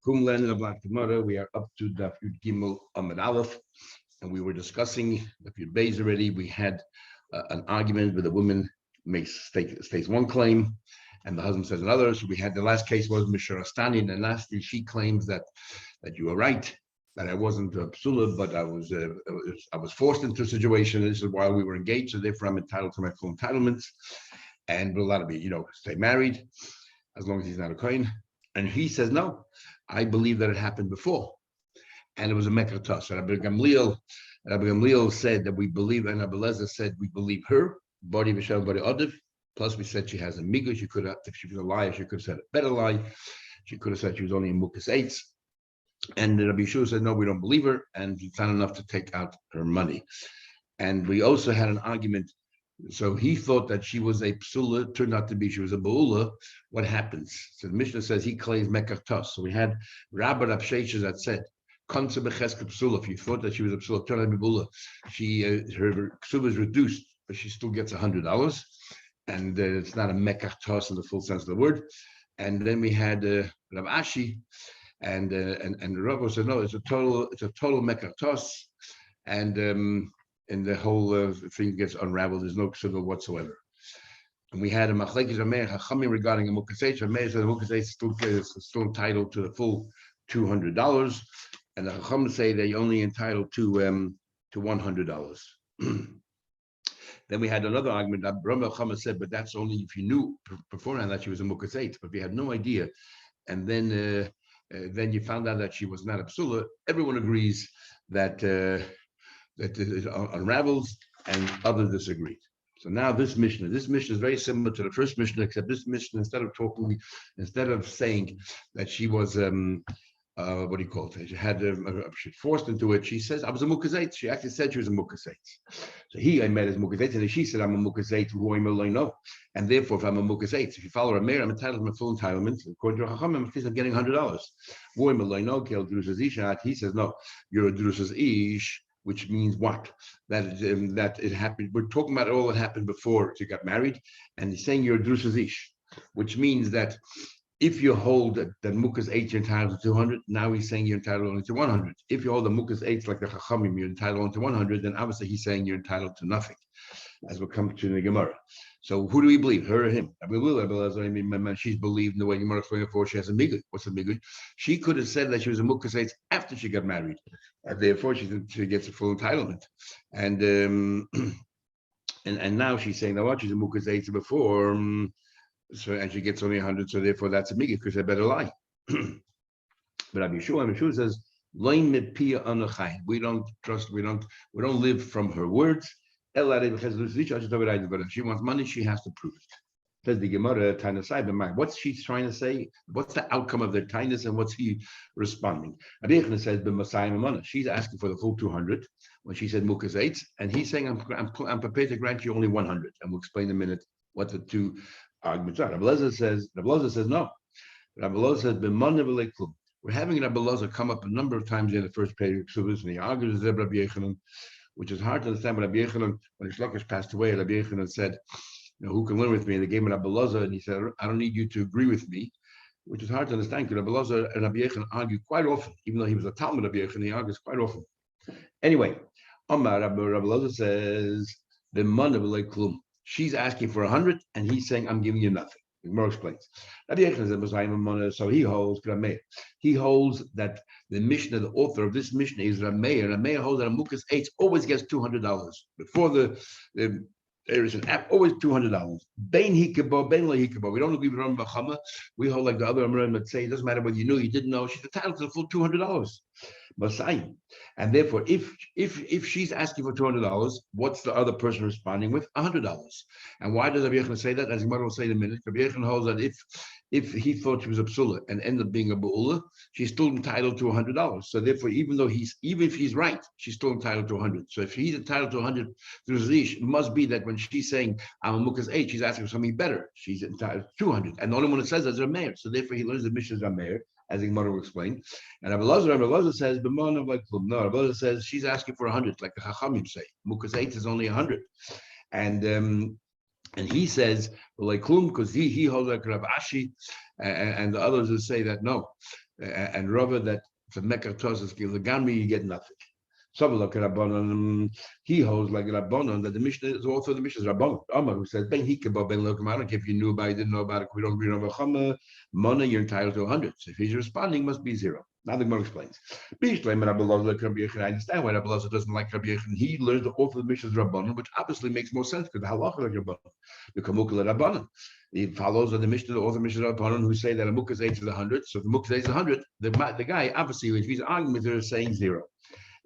Kumlen in the Black Gemara. We are up to Daf Yud Gimel Amud Aleph, and we were discussing Daf Yud Beis already. We had an argument where the woman states one claim, and the husband says another. So we had the last case was Mishra and lastly she claims that you were right, that I wasn't a psula, but I was forced into a situation. This is why we were engaged, so therefore I'm entitled to my full entitlements, and will allow me, stay married as long as he's not a kohen. And he says, no, I believe that it happened before. And it was a mekartas. Rabbi Gamliel said that we believe, and Rabbi Lezer said we believe her, body v'shem, body odiv. Plus we said she has a miga. She could have, if she was a liar, she could have said a better lie. She could have said she was only in Mukas 8. And Rabbi Yeshua said, no, we don't believe her. And it's not enough to take out her money. And we also had an argument. So he thought that she was a psula, turned out to be she was a ba'ula. What happens? So the Mishnah says he claims mekartas. So we had Rabbi Rapsheshes that said, if you thought that she was a psula, turned out to be ba'ula, her ksuba is reduced, but she still gets $100, and it's not a mekartas in the full sense of the word. And then we had Rav Ashi, and Rabbi said no, it's a total mekartas, and the whole thing gets unraveled. There's no ksuba whatsoever. And we had a machlekes Rameir Chachamim regarding a mukaseit. Rameir said the mukaseit is still entitled to the full $200, and the Chachamim say they're only entitled to $100. Then we had another argument that Rambam Chachamim said, but that's only if you knew beforehand that she was a mukaseit. But if you had no idea, and then you found out that she was not a psula, everyone agrees that it unravels, and others disagreed. So now this Mishnah is very similar to the first Mishnah, except this Mishnah, instead of saying that she was what do you call it? She had she forced into it. She says I was a mukazait. She actually said she was a mukazait. So I met as mukazait, and she said I'm a mukazait who I know, and therefore if I'm a mukazait, if you follow a mayor, I'm entitled to my full entitlement. According to Chachamim, I'm getting $100. He says no, you're a drusas ish. Which means what? That it happened. We're talking about all that happened before she got married, and he's saying you're a drusas ish, which means that if you hold that Mukas 8 you're entitled to 200, now he's saying you're entitled only to 100. If you hold the Mukas 8 like the Chachamim, you're entitled only to 100, then obviously he's saying you're entitled to nothing, as we'll come to in the Gemara. So who do we believe, her or him? She's believed in the way Gemara explained before. She has a migud. What's a migud? She could have said that she was a Mukas 8 after she got married, and therefore she gets a full entitlement. And now she's saying that what she's a Mukas 8 before. So and she gets only 100, so therefore that's a migud because I better lie. But Rabbi Yeshua says, we don't trust, we don't live from her words. If she wants money, she has to prove it. Says the Gemara, what's she trying to say? What's the outcome of their kindness, and what's he responding? Rabbi says, she's asking for the full 200 when she said Mukas 8, and he's saying, I'm prepared to grant you only 100, and we'll explain in a minute what the two arguments are. Rabbi Lezer says no. Rabbi Lezer says, we're having Rabbi Lezer come up a number of times in the first page of Kesuvos, and he argues with Rabbi Yechanan, which is hard to understand. But Rabbi Yechanan, when his Lakish passed away, Rabbi Yechanan said, who can learn with me? And they gave him Rabbi Lezer, and he said, I don't need you to agree with me, which is hard to understand because Rabbi Lezer and Rabbi Yechanan argue quite often, even though he was a Talmud Rabbi Yechanan, he argues quite often. Anyway, Rabbi Lezer says, the man of klum. She's asking for 100, and he's saying, I'm giving you nothing. The Gemara explains. So he holds that the Mishnah, the author of this Mishnah is Rameir. Rameir holds that a Mukas 8 always gets $200. Before there is an app, always $200. Bein hikabo, bein lo hikabo. We don't agree with Rambam Chama. We hold like the other Amorim that say it doesn't matter whether you knew, you didn't know. She's entitled to the full $200. Masayim. And therefore, if she's asking for $200, what's the other person responding with? $100. And why does Rabbi Yechanan say that? As Gemara will say in a minute, Rabbi Yechanan holds that if he thought she was a psula and ended up being a ba'ula, she's still entitled to $100. So therefore, even if he's right, she's still entitled to 100. So if he's entitled to 100 through Zish, it must be that when she's saying I'm a Mukas 8, she's asking for something better. She's entitled to 200. And the only one that says that is Rameir. So therefore, he learns the Mishnah is Rameir, as the Gemara will explain. And Rabbi Lezer says, no, Rabbi Lezer says she's asking for 100, like the Chachamim say. Mukas 8 is only 100. And he says, like Klum, because he holds like Rav Ashi, and the others who say that no, and Rava that for Mekar Tosas Gilagami, you get nothing. Some look at Rabbanon, he holds like Rabbanon that the Mishnah is also the Mishnah's Rabbanon. Amar, who says, Ben Hikabah, Ben Lokum, I don't care if you knew about it, didn't know about it, we don't agree on Chama, Mana, you're entitled to 100. So if he's responding, must be 0. Now the Gemara explains. I understand why Rabbi Lazar doesn't like Rabbi Yechon. He learns the author of the Mishnah's Rabbanon, which obviously makes more sense because the halacha like Rabbanon. The Kamukal Rabbanon. He follows on the Mishnah, the author of the Mishnah's Rabbanon, who say that a Mukha's age is 100. So if the Mukha's age is 100, the guy, obviously, if he's arguing with her, is saying 0.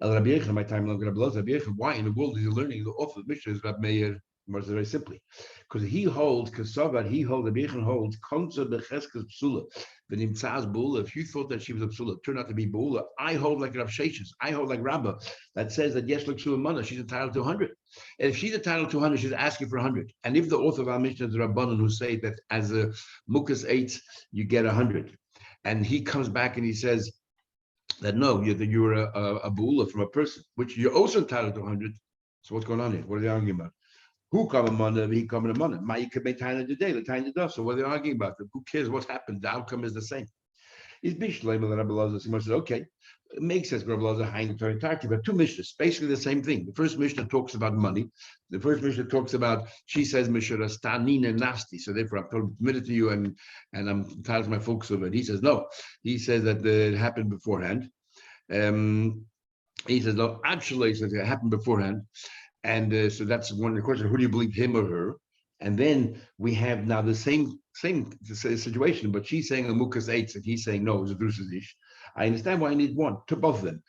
Rabbi Yechon, my time long Rabbi Yechon, why in the world is he learning the author of the Mishnah is Rabbi Meir? Very simply, because he holds Rabbi Yechon holds Konza Becheskas Psula. V'nimtzaz Bula. If you thought that she was a Psula, it turned out to be Bula. I hold like Rav Sheshes. I hold like Rabbah that says that yes, like Psula Mana, she's entitled to 100. And if she's entitled to 100, she's asking for 100. And if the author of our Mishnah is Rabbanan who say that as a Mukas 8, you get 100, and he comes back and he says that no, you're a Bula from a person, which you're also entitled to 100. So what's going on here? What are they arguing about? Who come a money? He come a money. My could be tiny today, the tiny dust. So what are they arguing about? Who cares what's happened? The outcome is the same. Is Bishlema that Rabbi Lazar said, okay, it makes sense. Rabbi Lazar hanging to talk about two Mishnahs, basically the same thing. The first Mishnah talks about money. The first Mishnah talks about, she says, Mishra Stanina Nasti. So therefore, I'm committed to you and I'm entitled to my folks of it. He says, no. He says that it happened beforehand. He says, no, actually, it happened beforehand. And so that's one of the questions: who do you believe, him or her? And then we have now the same situation, but she's saying a mukas 8, and he's saying no, it's a drusa ish. I understand why I need one to both of them.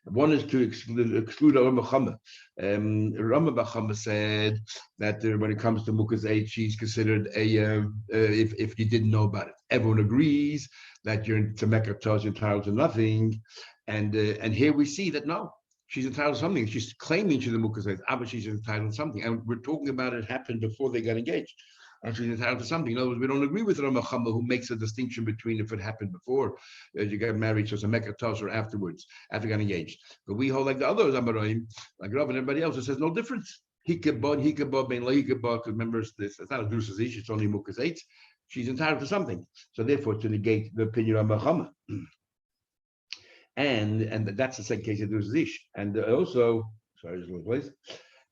One is to exclude Rama Chama. Rama Chama said that when it comes to mukas 8, she's considered a if you didn't know about it. Everyone agrees that you're to Mekar Tos, you're entitled to nothing. And here we see that no, she's entitled to something. She's claiming she's a Mukha, but she's entitled to something. And we're talking about it happened before they got engaged. And she's entitled to something. In other words, we don't agree with Rama Chama, who makes a distinction between if it happened before you got married, so it's a Mekar Tos, or afterwards, after you got engaged. But we hold like the others, Amaroim, like Rav and everybody else, it says no difference. Hikabah, Ben La Hikabah, because remember, it's not a Drusa Ish, it's only Mukha 8. She's entitled to something. So therefore, to negate the opinion of Rama Chama. And that's the second case of Zish. And also, sorry, just one place.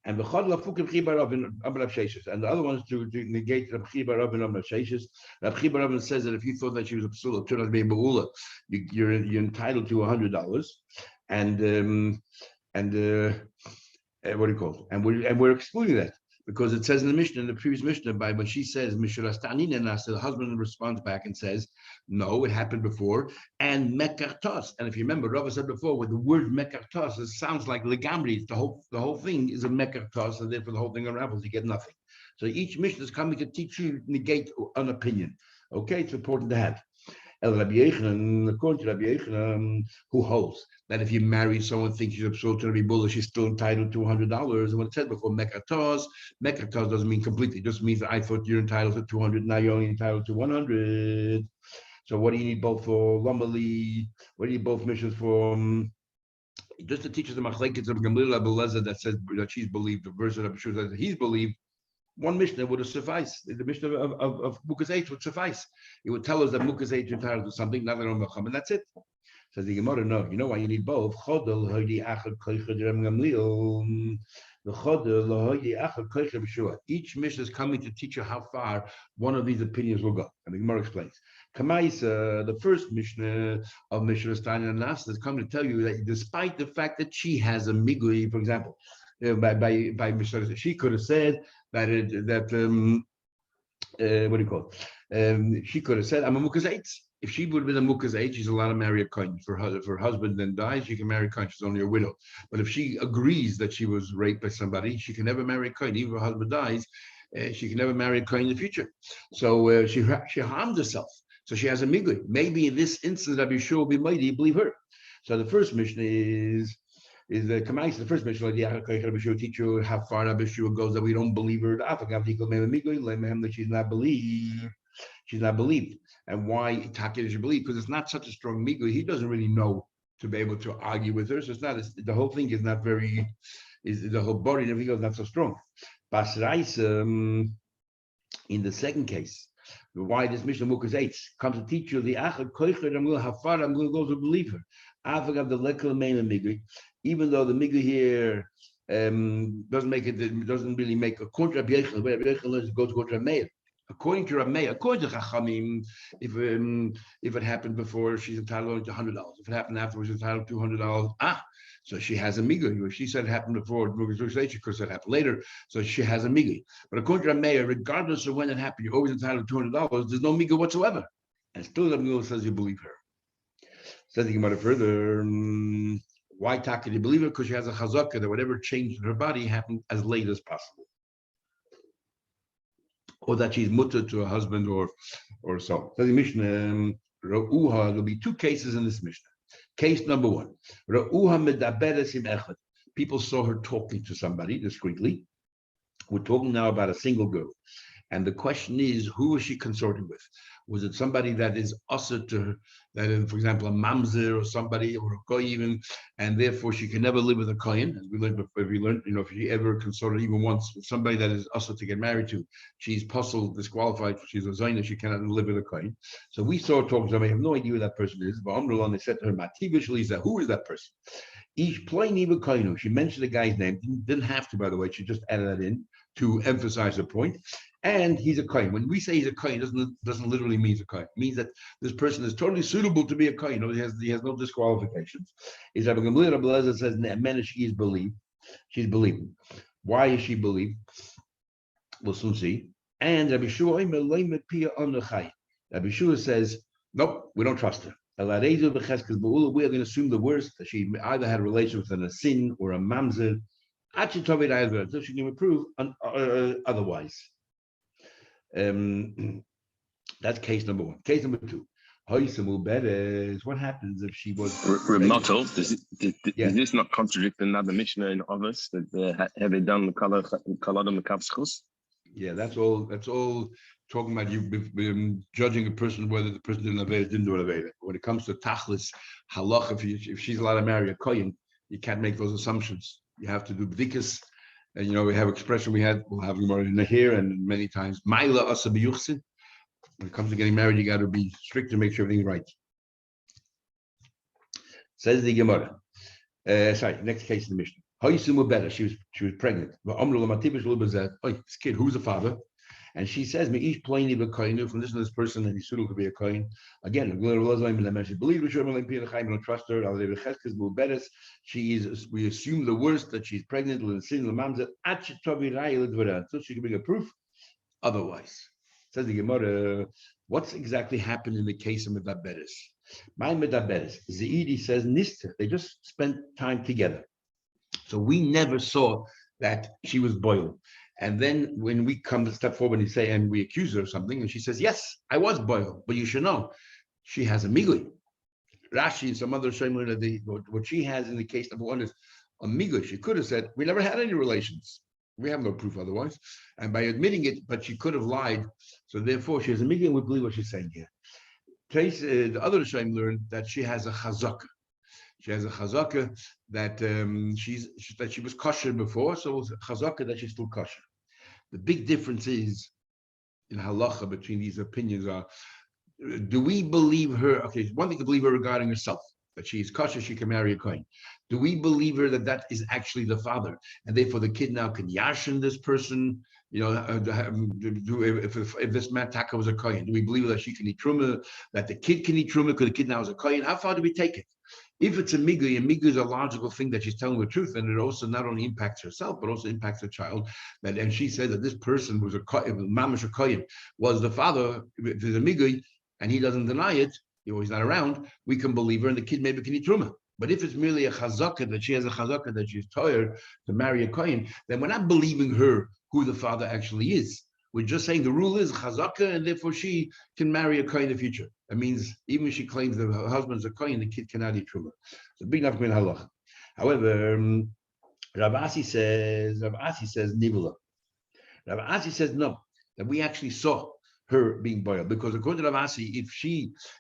And the and the other one is to negate Rab Chiba Rav and Rab Sheshes. Rab Chiba Rav says that if you thought that she was a psula, turned out to be a beula, you're entitled to $100. And what do you call it? And we're excluding that. Because it says in the Mishnah, in the previous Mishnah, by when she says, the husband responds back and says, no, it happened before, and Mekar Tos. And if you remember, Rava said before, with the word Mekar Tos, it sounds like Legamri. The whole thing is a Mekar Tos, and therefore the whole thing unravels, you get nothing. So each Mishnah is coming to teach you, negate an opinion. Okay, it's important to have. Rabbi Yechon, according to Rabbi Yechon, who holds that if you marry someone thinks she's absolutely to be bullish, she's still entitled to $100. And what it said before, Mekar Tos doesn't mean completely. It just means that I thought you're entitled to 200, now you're only entitled to 100. So what do you need both for? Lomali, what do you need both missions for? Just to teach us the machlekes of Gamliel Abelazar that says that she's believed, the version of Shur that he's believed. One Mishnah would have sufficed. The Mishnah of Mukas 8 would suffice. It would tell us that Mukas 8 is entitled to something, not their own Mecham, and that's it. Says the Gemara, no. You know why you need both? Each Mishnah is coming to teach you how far one of these opinions will go. And the Gemara explains. Kamaisa, the first Mishnah of Mishnah Stein and Nas, is coming to tell you that despite the fact that she has a migui, for example, by Mishnah, she could have said that what do you call it? She could have said, I'm a Mukas 8. If she would have been a Mukas 8, she's allowed to marry a kohen. If her husband then dies, she can marry a kohen. She's only a widow. But if she agrees that she was raped by somebody, she can never marry a kohen. Even if her husband dies, she can never marry a kohen in the future. So she harmed herself. So she has a migui. Maybe in this instance, Rabbi Yeshua will be mighty, believe her. So the first mission is the Kamais, the first mission, teach you how far Rabbi Yeshua goes that we don't believe her. That she's not believed. She's not believed. And why Taki is believed? Because it's not such a strong migui. He doesn't really know to be able to argue with her. So it's not, the whole thing is not very, the whole body of ego is not so strong. Basrais, in the second case, Why this Mishnah Mukaz 8 comes to teach you the Achad Koicher, I'm going to have fun, I'm going to go to believe her. Avagav the Lekal Meina Migri, even though the Migri here doesn't really make a contra Yechel, where Yechel goes to Meir. According to Rameh, according to Chachamim, if it happened before, she's entitled to $100. If it happened afterwards, she's entitled to $200. So she has a migui. If she said it happened before, she could have happened later. So she has a migui. But according to Rameh, regardless of when it happened, you're always entitled to $200. There's no migui whatsoever. And still the Gemara says you believe her. Says the Gemara further, why Taka do you believe her? Because she has a chazakah that whatever changed in her body happened as late as possible. Or that she's mutter to her husband or so. So the Mishnah, Ra'uha, there'll be two cases in this Mishnah. Case number one, Ra'uha medaberes im echad. People saw her talking to somebody discreetly. We're talking now about a single girl. And the question is, who is she consorting with? Was it somebody that is usher to her, that is, for example, a mamzer or somebody or a kohen, and therefore she can never live with a kohen, as we learned before. If she ever consorted even once with somebody that is usher to get married to, she's puzzled, disqualified, she's a zayna, she cannot live with a kohen. So we saw her talking to somebody, I have no idea who that person is, but Amrullah, they said to her, Mativish Lisa, who is that person? Each plain even kohen. She mentioned the guy's name, didn't have to, by the way, she just added that in to emphasize the point. And he's a kohen. When we say he's a kohen, doesn't literally mean he's a kohen. It means that this person is totally suitable to be a kohen. He has no disqualifications. Is Rabbi Gamliel Rabbi says, "Man, she is believed. She's believed. Why is she believed? We'll soon see." And Rabbi Shua says, "Nope, we don't trust her. We are going to assume the worst, that she either had a relation with a sin or a mamzer. So she can prove otherwise." That's case number one. Case number two, what happens if she was Remoto? Does this not contradict another Mishnah in others that have they done the color the kapschus? Yeah, that's all talking about you judging a person whether the person didn't do an aveda. When it comes to tachlis halach, if she's allowed to marry a kohen, you can't make those assumptions. You have to do bdikas. And we have expression we'll have in here and many times. Maila asa biyuchsin. When it comes to getting married, you got to be strict to make sure everything's right. Says the Gemara. Next case in the Mishnah. Better. She was pregnant. This kid, who's the father? And she says, "Me each plainly be kohen from this person, and he's suitable to be a kohen." Again, she believes we don't trust her. She is. We assume the worst, that she's pregnant with a sin. So she can bring a proof. Otherwise, says the Gemara, what's exactly happened in the case of medaberes? My medaberes, Zaidi says nista. They just spent time together, so we never saw that she was boiled. And then when we come to step forward and say, and we accuse her of something, and she says, "Yes, I was boiled, but you should know, she has a migui." Rashi and some other shayim, what she has in the case number one is a migui. She could have said, "We never had any relations. We have no proof otherwise." And by admitting it, but she could have lied. So therefore, she has a migui, and we believe what she's saying here. The other shayim learned that she has a chazaka. She has a chazaka that she was kosher before, so it's a chazaka that she's still kosher. The big difference is in halacha between these opinions are: do we believe her? Okay, it's one thing to believe her regarding herself, that she's kosher, she can marry a kohen. Do we believe her that is actually the father, and therefore the kid now can yashin this person? If this man Taka was a kohen, do we believe that she can eat truma, that the kid can eat truma because the kid now is a kohen? How far do we take it? If it's a migui, and migui is a logical thing that she's telling the truth, and it also not only impacts herself, but also impacts her child. And she said that this person was mamash a kohen, was the father. If there's a migui, and he doesn't deny it, he's not around, we can believe her, and the kid maybe can eat truma. But if it's merely a chazaka, that she has a chazaka that she's tired to marry a kohen, then we're not believing her who the father actually is. We're just saying the rule is chazaka, and therefore she can marry a kohen in the future. That means even if she claims that her husband's a kohen, the kid cannot eat truma. So big enough in halach. However, Rav Asi says nivula. Rav Asi says no, that we actually saw her being boiled. Because according to Ravasi,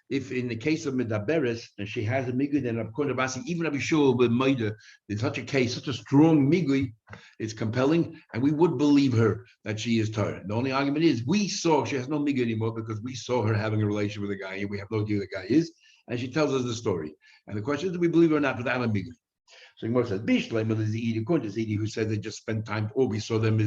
if in the case of Medaberes, and she has a migui, then according to Ravasi, even Rabbi Shua with Maida, in such a case, such a strong migui, it's compelling, and we would believe her that she is Torah. The only argument is we saw she has no migui anymore because we saw her having a relation with a guy, and we have no idea who the guy is, and she tells us the story. And the question is, do we believe her or not without a migui? So Gemara says, Bishlema Lizidi, according to Zidi, who said they just spent time, or we saw them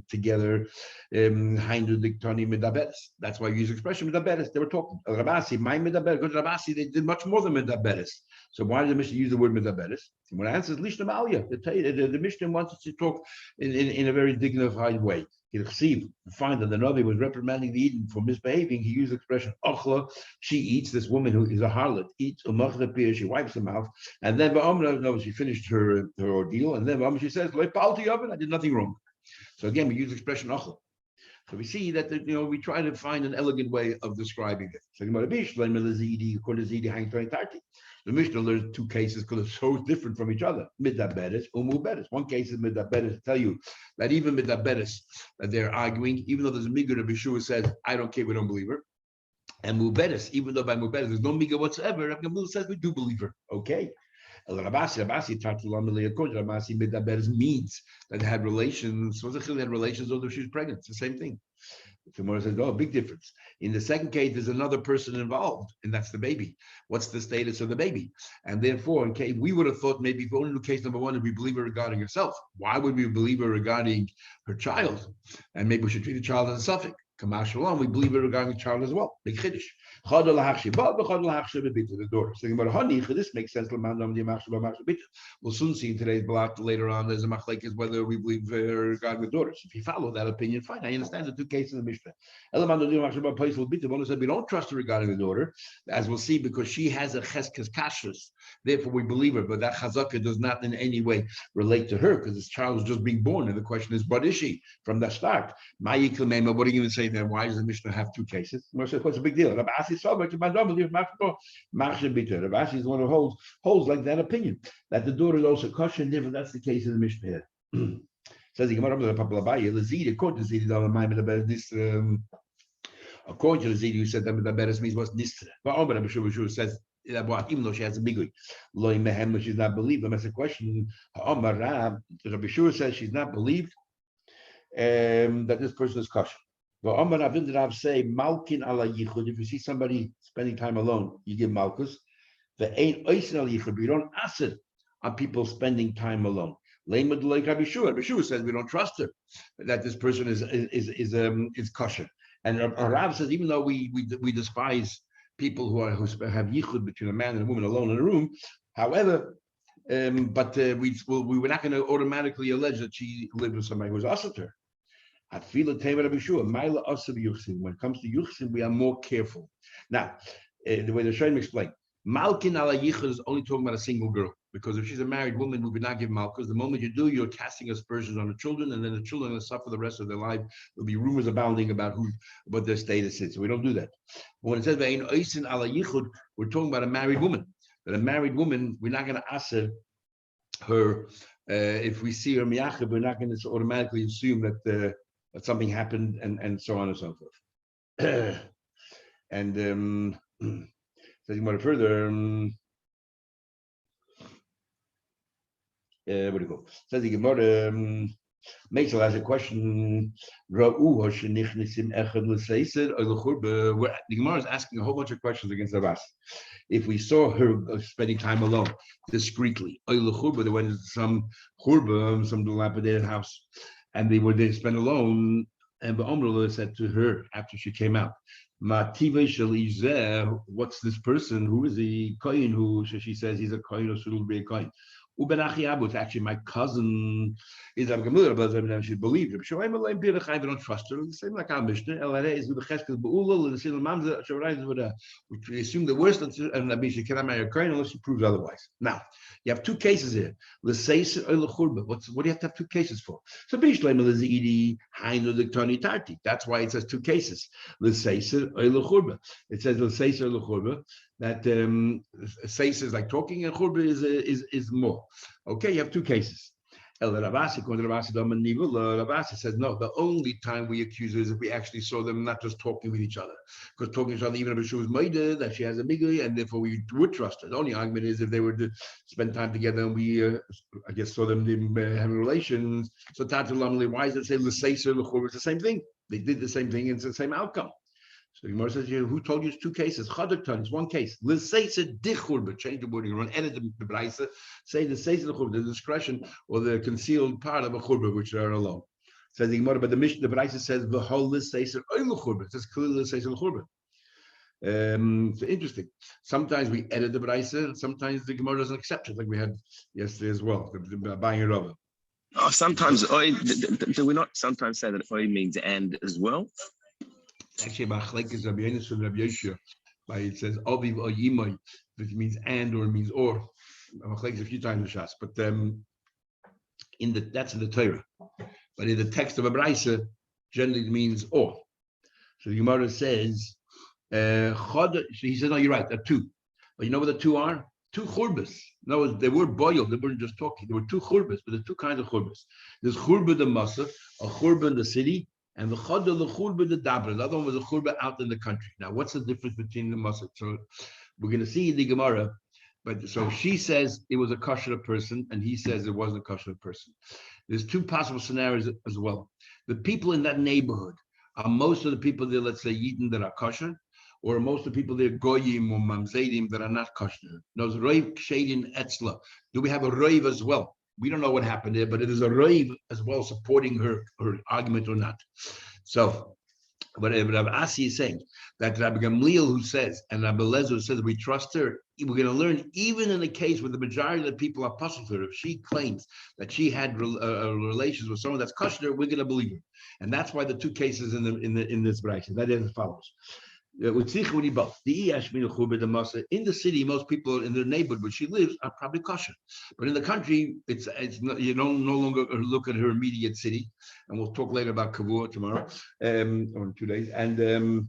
together, Hainu Diktoni Medaberes. That's why you use the expression Medaberes. They were talking. Rabasi, my Medaberes, because Rabasi, they did much more than Medaberes. So why did the Mishnah use the word Medaberes? When I answer Lishna Malia, the Mishnah wanted to talk in a very dignified way. He'll find that the Navi was reprimanding the Eden for misbehaving. He used the expression Ochla. She eats, this woman who is a harlot, eats she wipes her mouth, and then she finished her ordeal, and then she says, I did nothing wrong. So again, we use the expression Ochla. So we see that we try to find an elegant way of describing it. So the Mishnah learns two cases because it's so different from each other. Midaberes, umuberes. One case is midaberes to tell you that even midaberes, that they're arguing, even though there's a migur of Yeshua says, I don't care, we don't believe her. And muberes, even though by muberes there's no migur whatsoever, Rabbi Gamliel says we do believe her. Okay. Rabasi midaberes means that they had relations. They had relations, although she was pregnant. It's the same thing. Tomorrow says, oh, big difference. In the second case, there's another person involved, and that's the baby. What's the status of the baby? And therefore, in case we would have thought maybe if only in case number one, we believe her regarding herself. Why would we believe her regarding her child? And maybe we should treat the child as a suffix. Shalom, we believe it regarding the child as well. Big chiddush. The door. So this makes sense. We'll soon see in today's block later on. There's a machlekes whether we believe regarding the daughters. If you follow that opinion, fine. I understand the two cases in the Mishnah. One said we don't trust her regarding the daughter, as we'll see, because she has a cheskes kashrus. Therefore, we believe her, but that chazaka does not in any way relate to her because this child is just being born, and the question is, what is she from the start? What are you going to say then? Why does the Mishnah have two cases? What's a big deal? Rabasi is the one who holds like that opinion that the daughter is also kosher. Never, that's the case in the Mishnah here. Says the Gemara, according to Zidi, who said that the beres means what's nistra. But Rabbi Shua says even though she has a bigui, she's not believed. That's a question. Rabbi Shua says she's not believed that this person is kosher. Say malkin ala yichud. If you see somebody spending time alone, you give malchus. The ain't oisin ala yichud. You don't ask it on people spending time alone. Rabbi Shua says we don't trust her that this person is kosher. And Rav says even though we despise people who have yichud between a man and a woman alone in a room, however, we were not going to automatically allege that she lived with somebody who was asur to her. I feel it. When it comes to yuchsin, we are more careful. Now, the way the Shem explained, malkin ala yichud is only talking about a single girl, because if she's a married woman, we would not give malchus. The moment you do, you're casting aspersions on the children, and then the children will suffer the rest of their life. There'll be rumors abounding about what their status is. So we don't do that. When it says ve'ein oisin ala yichud, we're talking about a married woman. But a married woman, we're not going to ask her. If we see her miyachid, we're not going to automatically assume that something happened, and so on and so forth. And taking more further, where do you go? Says the Gemara, Meisel has a question. The Gemara is asking a whole bunch of questions against Abbas. If we saw her spending time alone, discreetly, they went into some churba, some dilapidated house, and they spent alone, and the Omrullah said to her after she came out, what's this person? Who is he? Kohen, who she says he's a Kohen or should be a Kohen. It's actually my cousin. Is Rabbi Gamliel, but she believed him. We don't trust her. The same like our Mishnah. We assume the worst, and she cannot marry a Kohen unless she proves otherwise. Now, you have two cases here. What do you have to have two cases for? So that's why it says two cases. It says that seis is like talking, and churba is more. Okay, you have two cases. Ravasi says, no, the only time we accuse her is if we actually saw them not just talking with each other. Because talking to each other, even if she was made that she has a migli, and therefore we would trust her. The only argument is if they were to spend time together and we, I guess, saw them having relations. So why does it say l'seisa l'chur? It's the same thing. They did the same thing, and it's the same outcome. So the Gemara says here, who told you it's two cases? Chadaktan, it's one case. L'seisa dichurba, change the wording, run edit the brayse, say the seisa l'churba, the discretion or the concealed part of a churba which are alone. Says the Gemara, but the Mishnah, the brayse says the whole l'seisa oil l'churba. It says clearly l'seisa l'churba. So interesting. Sometimes we edit the brayse, and sometimes the Gemara doesn't accept it, like we had yesterday as well. Buying a rubber. Oh, sometimes oi. Do we not sometimes say that oi means and as well? Actually, Machlekes is Rabbi Yonis and Rabbi Yeshua. It says Aviv or Yimai, which means and or means or. Machlekes a few times in Shas, but that's in the Torah. But in the text of a brayse, generally it means or. So the Gemara says, so he says, no, you're right, there are two. But you know what the two are? Two churbas. No, they were boiled. They weren't just talking. There were two churbas, but there are two kinds of churbas. There's churba the masa, a churba in the city, and the chadda the churba the dabra. The other one was a churba out in the country. Now, what's the difference between the masa? So we're going to see in the Gemara. But so she says it was a kosher person, and he says it wasn't a kosher person. There's two possible scenarios as well. The people in that neighborhood are most of the people there, let's say Yidden, that are kosher, or most of the people there goyim or mamzedim that are not kosher. Those roiv shadin etzla. Do we have a roiv as well? We don't know what happened there, but it is a roiv as well supporting her argument or not. So, but Rabbi Asi is saying that Rabbi Gamliel, who says, and Rabbi Lezer, who says we trust her, we're going to learn even in a case where the majority of the people are puzzled her, if she claims that she had relations with someone that's kosher, we're going to believe her, and that's why the two cases in this brayse that is as follows. In the city, most people in the neighborhood where she lives are probably kosher, but in the country, it's not, you don't no longer look at her immediate city, and we'll talk later about Kavua tomorrow, or in 2 days, and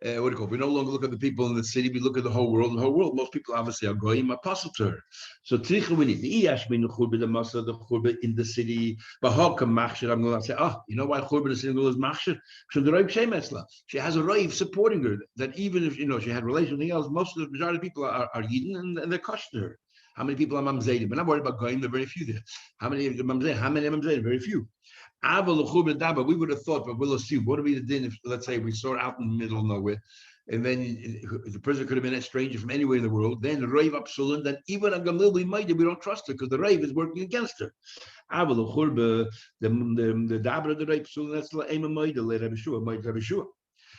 what do you call it? We no longer look at the people in the city, we look at the whole world. The whole world, most people obviously are goyim, apostle to her. So we need the churba in the city. But how come machshir? I'm going to say, you know why churba in the city is machshir? She has a raiv supporting her. That even if she had relations with anything else, most of the majority of people are yidden and they're kosher to her. How many people are mamzedim? We're not worried about goyim. There are very few there. How many mamzedim? How many mamzedim? Very few. We would have thought, but we'll assume, what would be the din if, let's say, we saw her out in the middle of nowhere, and then the person could have been a stranger from anywhere in the world, then the rave upsulin, then even a gamil we don't trust her because the rave is working against her. The dabra the rave psulin, that's the aim of Maida, let Rabbi Shua.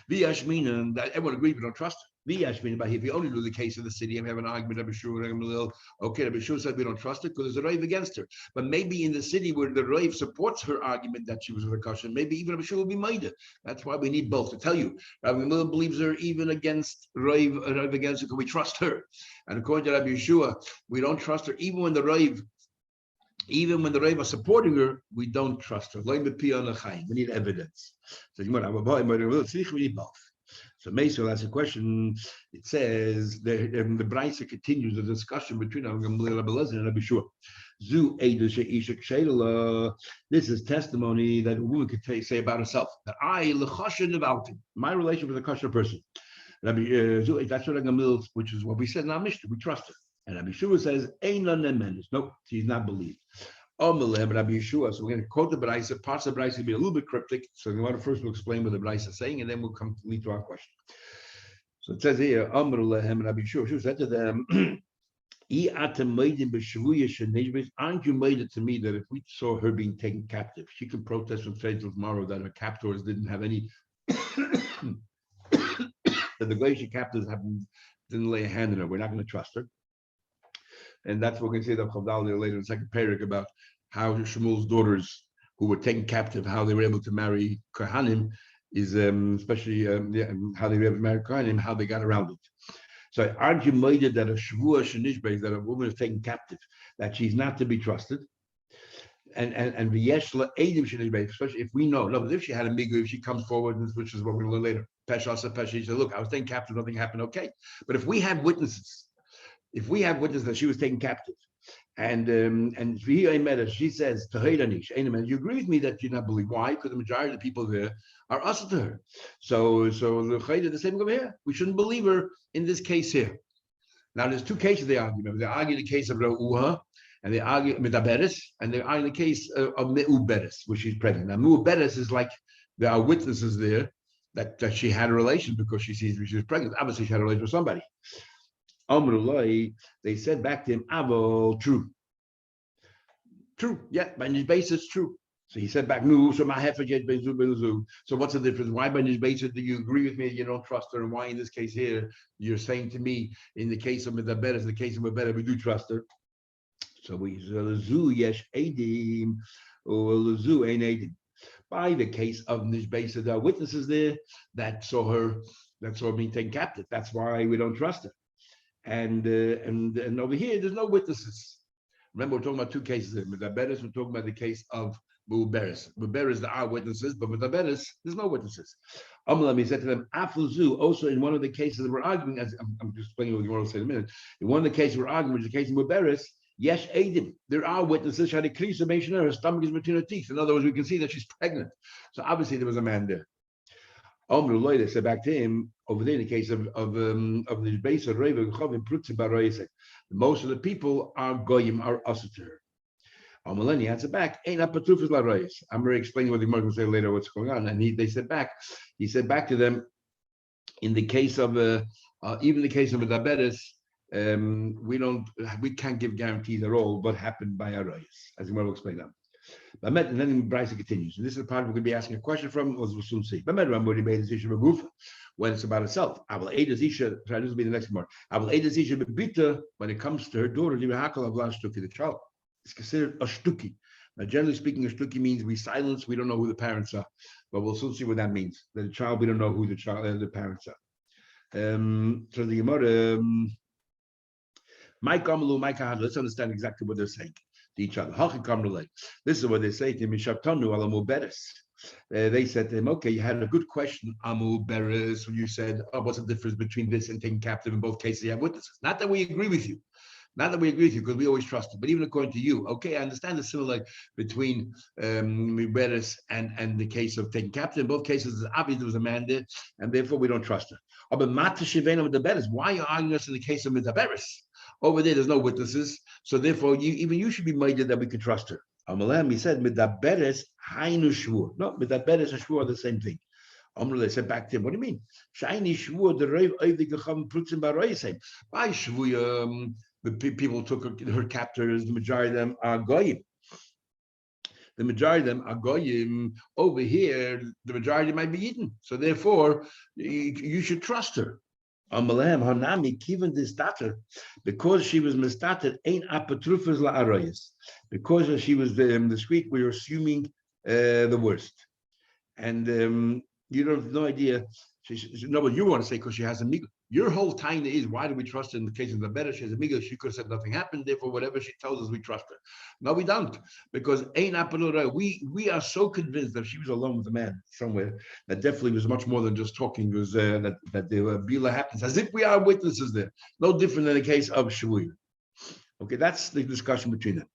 V'yashmina, that everyone agrees we don't trust her. V'yashmina, but if you only do the case of the city and we have an argument, Rabbi Shua, okay, Rabbi Shua said we don't trust her because there's a rave against her. But maybe in the city where the rave supports her argument that she was with a kosher, maybe even Rabbi Shua will be maida. That's why we need both to tell you. Rabbi Miller believes her even against rave against her because we trust her. And according to Rabbi Shua, we don't trust her even when the rave are supporting her, we don't trust her. We need evidence. So we need both. So Meisel has a question. It says the brayse continues the discussion between Rabbi Lezer and Rabbi Shua. This is testimony that a woman could say about herself. That my relation with a kosher person. That's what Rabbi, which is what we said in our Mishnah. We trust her. And Rabbi Yeshua says, nope, she's not believed. Rabbi Yeshua. So we're going to quote the brayse. Parts of the brayse will be a little bit cryptic. So we want to first explain what the brayse is saying, and then we'll come lead to our question. So it says here, Rabbi Yeshua said to them, aren't you made it to me that if we saw her being taken captive, she could protest from today till tomorrow that her captors didn't have any, that the glacier captors didn't lay a hand on her. We're not going to trust her. And that's what we can say that Chavdal later in the second parak about how Shmuel's daughters who were taken captive, how they were able to marry Kohanim, is especially how they were able to marry Kohanim, how they got around it. So aren't you made it that a Shavua Shanishbeh, that a woman is taken captive, that she's not to be trusted? And V'yeshla Eidim Shanishbeh, especially if we know, but if she had a migu, if she comes forward, which is what we're going to learn later, Pesha Pesha, she said, look, I was taken captive, nothing happened, okay. But if we have witnesses that she was taken captive, And she says to her, you agree with me that you not believe. Why? Because the majority of the people there are us to her. So the same over here. We shouldn't believe her in this case here. Now there's two cases they argue. Remember, they argue the case of Ra'uha, and they argue Midaberes, and they argue the case of Me'uberes, where she's pregnant. Now Me'uberes is like there are witnesses there that she had a relation because she sees she was pregnant. Obviously, she had a relation with somebody. Amrullah, they said back to him, Avo, true. True, yeah, by his basis, true. So he said back, no, so my so what's the difference? Why by his basis do you agree with me you don't trust her? And why in this case here, you're saying to me, in the case of Medaberes, the case of Medaberes, we do trust her. So we Lazu yesh edim or Lazu ain't edim. By the case of Nishbesa, there are witnesses there that saw her being taken captive. That's why we don't trust her. And over here, there's no witnesses. Remember, we're talking about two cases there. Medaberes, we're talking about the case of Muberes. Muberes, there are witnesses, but Medaberes, there's no witnesses. He said to them, Afuzu, also in one of the cases that we're arguing, as I'm just explaining what you want to say in a minute, in one of the cases we're arguing, which is the case of Muberes, yes, Adim. There are witnesses. She had a crease of her stomach is between her teeth. In other words, we can see that she's pregnant. So obviously there was a man there. They said back to him over there in the case of the base of Reva, most of the people are goyim, are usher to her. Amalani answered back, ain't a patufis la reis. I'm going to explain what the Gemara will say later what's going on. And he said back to them, in the case of even the case of a diabetes, we can't give guarantees at all what happened by our reis, as the Gemara will explain that. And then Bryce continues. And this is the part we're going to be asking a question from, as we'll soon see. When it's about itself. I will aid as Isha, sorry, this will be the next part. I will aid as Isha bebita when it comes to her daughter, the child. It's considered a shtuki. Now, generally speaking, a shtuki means we silence, we don't know who the parents are. But we'll soon see what that means. That the child, we don't know who the parents are. So the Gemara, let's understand exactly what they're saying to each other. This is what they say to him. They said to him, okay, you had a good question, Amu Beres, when you said, what's the difference between this and taking captive? In both cases, you have witnesses. Not that we agree with you. Not that we agree with you, because we always trust it. But even according to you, okay, I understand the similar between Beres and the case of taking captive. In both cases, it's obvious there was a man there, and therefore we don't trust her. But why are you arguing us in the case of Beres? Over there, there's no witnesses. So therefore, you should be minded that we can trust her. He said, Midaberes hainu shvur. No, Midaberes and shvur are the same thing. They said back to him, what do you mean? Shiny shvur, the reiv oivdi gecham prutzim baroyisem. By shvur, the people took her captors, the majority of them are goyim. The majority of them are goyim. Over here, the majority might be eaten. So therefore, you should trust her. Amalem Hanami given this daughter because she was mistated ain't apatrufas la arayas. Because she was discreet, we are assuming the worst. And you don't have no idea. No, but you want to say because she has a migal. Your whole time is why do we trust her in the case of the better? She has a migal. She could have said nothing happened. Therefore, whatever she tells us, we trust her. No, we don't, because ain't apalura. We are so convinced that she was alone with the man somewhere that definitely was much more than just talking. It was that there were bila happens as if we are witnesses there. No different than the case of Shavui. Okay, that's the discussion between them.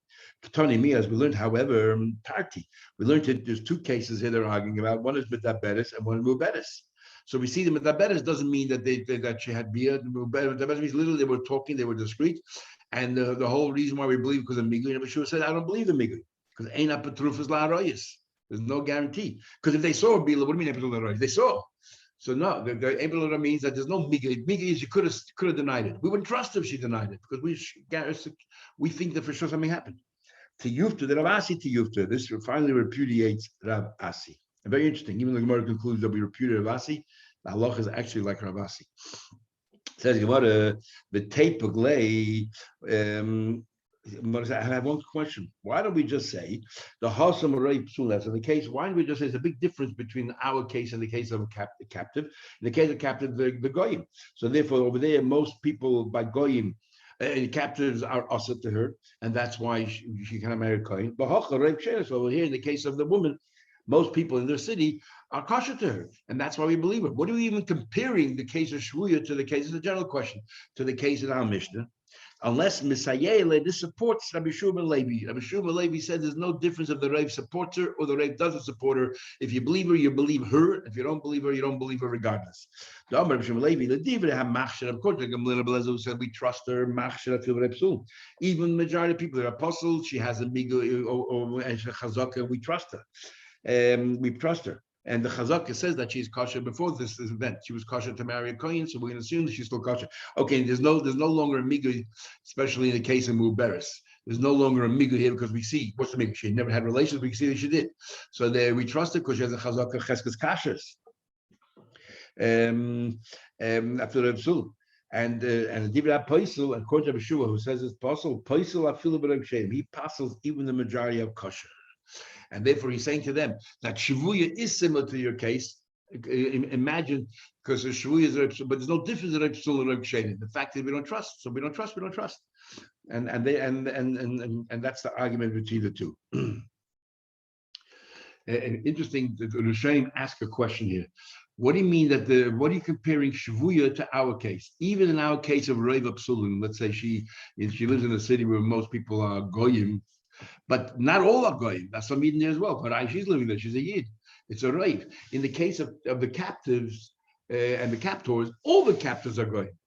Tony me, as we learned, however, Tarti, we learned that there's two cases here they're arguing about. One is Medaberes and one is Muberes. So we see the Medaberes doesn't mean that she had beard. Medaberes means literally they were talking, they were discreet. And the whole reason why we believe because of Migli, Rabbi Shua said, I don't believe in Migli. Because ain't up Patrufas la Arayas. There's no guarantee. Because if they saw a Bila, what do you mean Patrufas la Arayas? They saw. So no, the Abelora means that there's no Migli. Migli, she could have denied it. We wouldn't trust her if she denied it because we think that for sure something happened. To Yufta, the Rav Asi to Yufta, this finally repudiates Rav Asi. And very interesting. Even the Gemara concludes that we repudiate Rav Asi, the halach is actually like Rav Asi. Says Gemara, the tape of lay. I have one question. Why don't we just say the Hasam Arei Psulas in the case? Why don't we just say there's a big difference between our case and the case of a captive? In the case of captive, the goyim. So therefore, over there, most people by goyim. Captives are usher to her, and that's why she cannot marry a kohen. But over here, in the case of the woman, most people in their city are kosher to her, and that's why we believe her. What are we even comparing the case of Shvuya to the case of the general question, to the case of our Mishnah? unless Misayele, this supports Rabbi Shua ben Levi. Rabbi Shua ben Levi said there's no difference if the Rav supports her or the Rav doesn't support her. If you believe her, you believe her. If you don't believe her, you don't believe her regardless. The Amar Rabbi Shua ben Levi, the Divra have machshir. Of course, like Gamliel Belezu said, we trust her. Machshir afil repsul. Even majority of people, they're apostles. She has a migu or chazaka. We trust her. We trust her. And the Chazaka says that she's kosher before this event. She was kosher to marry a kohen, so we're going to assume that she's still kosher. Okay, there's no longer a migu, especially in the case of Muberis. There's no longer a migu here because we see what's the migu. She never had relations, but we see that she did. So there we trust her because she has a Chazaka cheskes kashers. After Reb Sul. And the Dibra Paisel, and according to Beshua, who says it's possible, Paisel afilu b'Reb Shem. He passes even the majority of kosher. And therefore, he's saying to them that Shavuya is similar to your case. Imagine, because the Shavuya is, but there's no difference in Reb Sul and Reb Shein. The fact is, we don't trust. So we don't trust. And that's the argument between the two. And interesting, the Rishonim ask a question here. What do you mean what are you comparing Shavuya to our case? Even in our case of Reva Psulim, let's say she lives in a city where most people are Goyim, but not all are goyim. That's some Eden there as well. But she's living there. She's a yid. It's a rave. In the case of the captives and the captors, all the captives are goyim.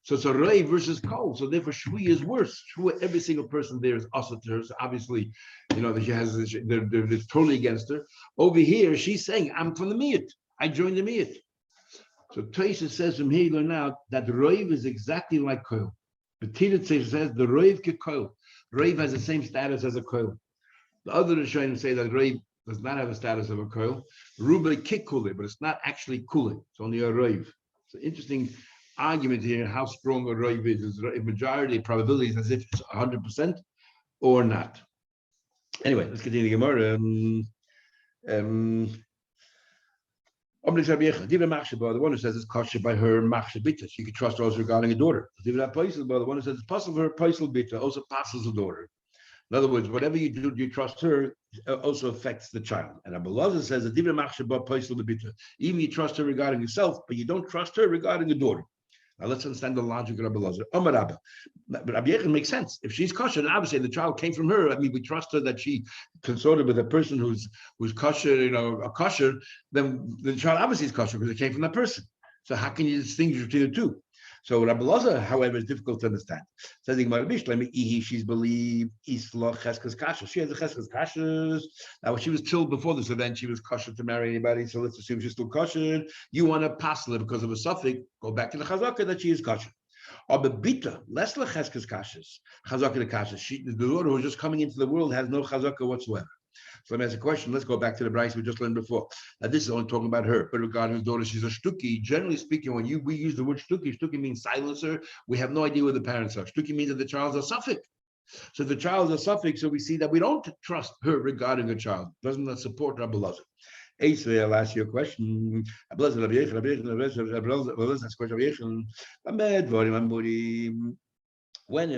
So it's a rave versus kol. So therefore, Shvi is worse. Shvi, every single person there is also to her. So obviously, that she has. They're totally against her. Over here, she's saying, "I'm from the miyat. I joined the miyat." So Tosha says from here, you learn out that rave is exactly like kol. But Tita says the rave ke kol. Rave has the same status as a koil. The other Rishonim say that Rave does not have the status of a koil. Ruba kikule, but it's not actually kule. It's only a Rave. It's an interesting argument here how strong a Rave is. Is a majority probability is as if it's 100% or not. Anyway, let's continue the Gemara. The one who says it's kosher by her machshir bita. She could trust also regarding a daughter. The one who says it's possible for her paisel bita also passes the daughter. In other words, whatever you do, you trust her also affects the child. And Abba Lazar says that even you trust her regarding yourself, but you don't trust her regarding the daughter. Now let's understand the logic of Abba Lazar. Omar Abba. But Rabbi Yechon makes sense. If she's kosher, then obviously the child came from her. I mean, we trust her that she consorted with a person who's kosher, a kosher, then the child obviously is kosher because it came from that person. So how can you distinguish between the two? So Rabbi Lazar, however, is difficult to understand. Says she's believed Isla Cheskes Kasher. She has a Cheskes Kasher. Now, when she was chilled before this event, she was kosher to marry anybody. So let's assume she's still kosher. You want to pass her because of a suffix, go back to the Chazaka that she is kosher. Or bebita, less La Cheskes Kasher. Chazaka the Kasher. The daughter who's just coming into the world has no Chazaka whatsoever. So let me ask a question. Let's go back to the Bryce we just learned before. Now, this is only talking about her, but regarding his daughter, she's a shtuki. Generally speaking, when we use the word shtuki means silencer. We have no idea where the parents are. Shtuki means that the child's a suffix. So the child's a suffix, so we see that we don't trust her regarding a child. Doesn't that support Rabbi Lazar? I'll ask you a question. When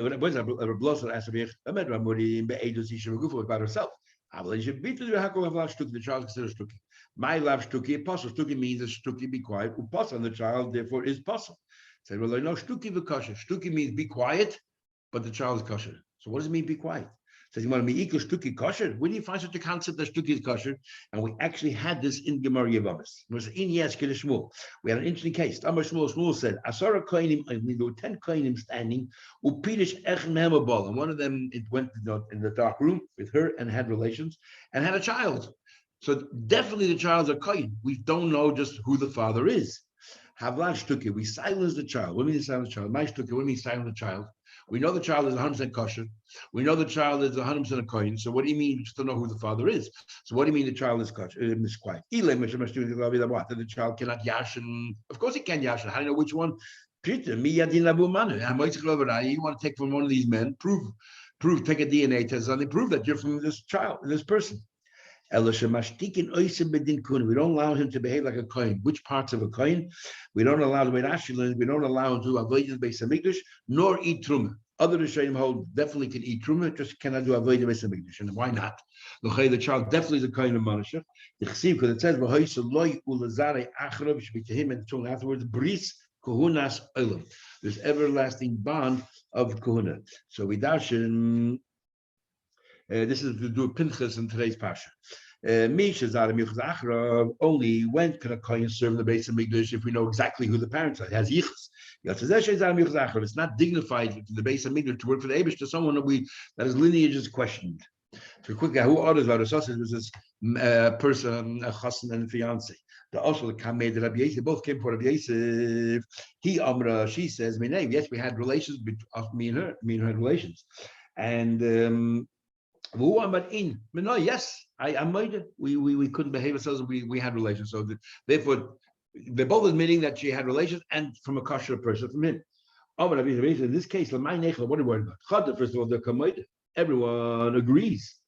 Rabbi Lazar asked about herself, the child considers shtuki. My love shtuki, apostle. Shtuki means that shtuki be quiet. Upas on the child, therefore, is apostle. Say, well, I know shtuki v'kosher. Shtuki means be quiet, but the child is kosher. So what does it mean be quiet? Says, you want me equal shtuki kosher? Where do you find such a concept that shtuki is kosher? And we actually had this in Gemara Yavamis. It was in Yeskid Shmuel. We had an interesting case. Amar Shmuel said, Asara koinim, there were 10 koinim standing, upidish echem hemabal. And one of them, it went in the dark room with her and had relations and had a child. So definitely the child's a kohen. We don't know just who the father is. Havlan shtuki, we silence the child. What do you mean silence the child? My shtuki, what do you mean silence the child? We know the child is 100% kosher. We know the child is 100% a kohen. So what do you mean? We just don't know who the father is. So what do you mean the child is kosher? Is quiet. That the child cannot yashin. Of course he can yashin. How do you know which one? You want to take from one of these men, prove, take a DNA test, and they prove that you're from this child, this person. We don't allow him to behave like a kohen. Which parts of a kohen? We don't allow him to avoid the Beis Hamikdash, nor eat truma. Other Rishonim hold definitely can eat truma, just cannot do avoid the Beis Hamikdash. And why not? The child definitely is a kohen of Manashah. Because it says should be to him and tongue afterwards. Bris Kuhunas Olam, this everlasting bond of Kuhuna. So we darshan. This is to do Pinchas in today's pasha. Only when can a kohen serve in the base of Mikdash if we know exactly who the parents are? It has yichus. It's not dignified to the base of Mikdash to work for the Abish to someone that his lineage is questioned. So quickly, who orders out of sausage was this person, a chassan and a fiance. The also the kameh de Rabbi Yosef, both came for Rabbi Yosef. He Amra, she says, my name. Yes, we had relations between me and her had relations, and. Yes, I made it. We couldn't behave ourselves. We had relations. So therefore, they're both admitting that she had relations and from a kosher person from him. In this case, what are we worried about? First of all, the kamoida. Everyone agrees.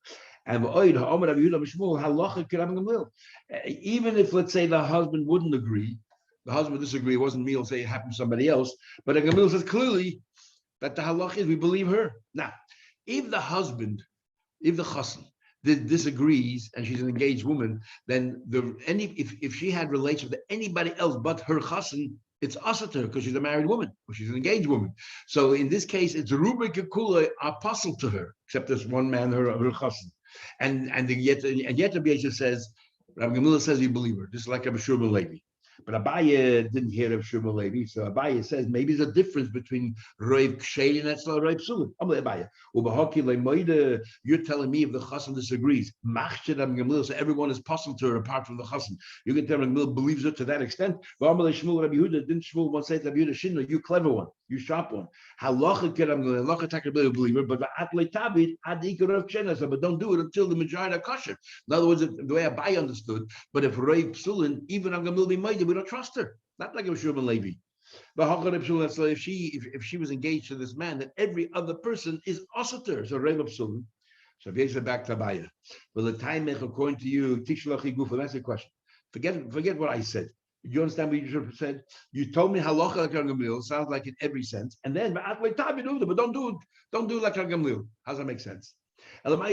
And even if, let's say, the husband wouldn't agree, the husband would disagree. It wasn't me. It'll say it happened to somebody else. But the Gamil says clearly that the halach is we believe her. Now, if the chassan disagrees and she's an engaged woman, then if she had relations with anybody else but her chassan, it's asat her because she's a married woman or she's an engaged woman. So in this case, it's Ruben Kekula apostle to her, except there's one man, her chassan, and yet Rabbi Yosef says, Rabbi Gamliel says you believe her, just like Rabbi Shmuel Levi. But Abaye didn't hear of Shmuel Levi, so Abaye says maybe there's a difference between Roiv Kshein and Roiv Psulin. You're telling me if the Chassan disagrees, so everyone is puzzled to her apart from the Chassan. You can tell Gamliel believes it to that extent. Didn't Shmuel once say to Rabbi Yehuda, Shinno, you clever one, you sharp one. Halacha believer, but don't do it until the majority are kosher. In other words, the way Abaye understood, but if Roiv Psulin, even Gamliel be made, we don't trust her. Not like a Shmuel Levi. But if she was engaged to this man, then every other person is asater. So Reb Psulin. So if back to Abaya. Well, the time according to you, Tishlachi Gufa. That's the question. Forget what I said. You understand what you should have said? You told me halacha like Gamliel sounds like in every sense, and then but don't do it like Gamliel. How does that make sense? Now what?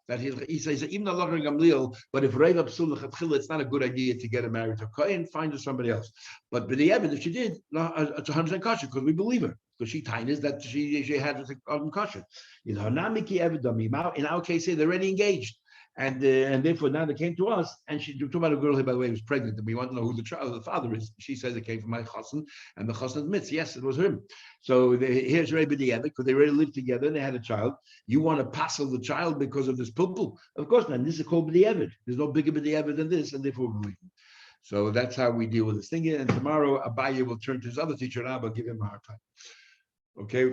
That he says even Allah and Gamliel, but if Reva Psul Lechatchila, it's not a good idea to get her married to a Kohen, find her somebody else. But the evidence if she did, it's 100% kosher because we believe her. Because she tines that she had a kosher. In our case, they're already engaged. And therefore now they came to us, and she talked about a girl who, by the way, was pregnant, and we want to know who the father is. She says it came from my chassan, and the chassan admits, yes, it was him. So here's Rebbe Diavad, because they already lived together and they had a child. You want to passel the child because of this pulpul? Of course not. This is called B'diavad. There's no bigger B'diavad than this, and therefore we believe him. So that's how we deal with this thing. And tomorrow Abaye will turn to his other teacher, and Abba give him a hard time. Okay.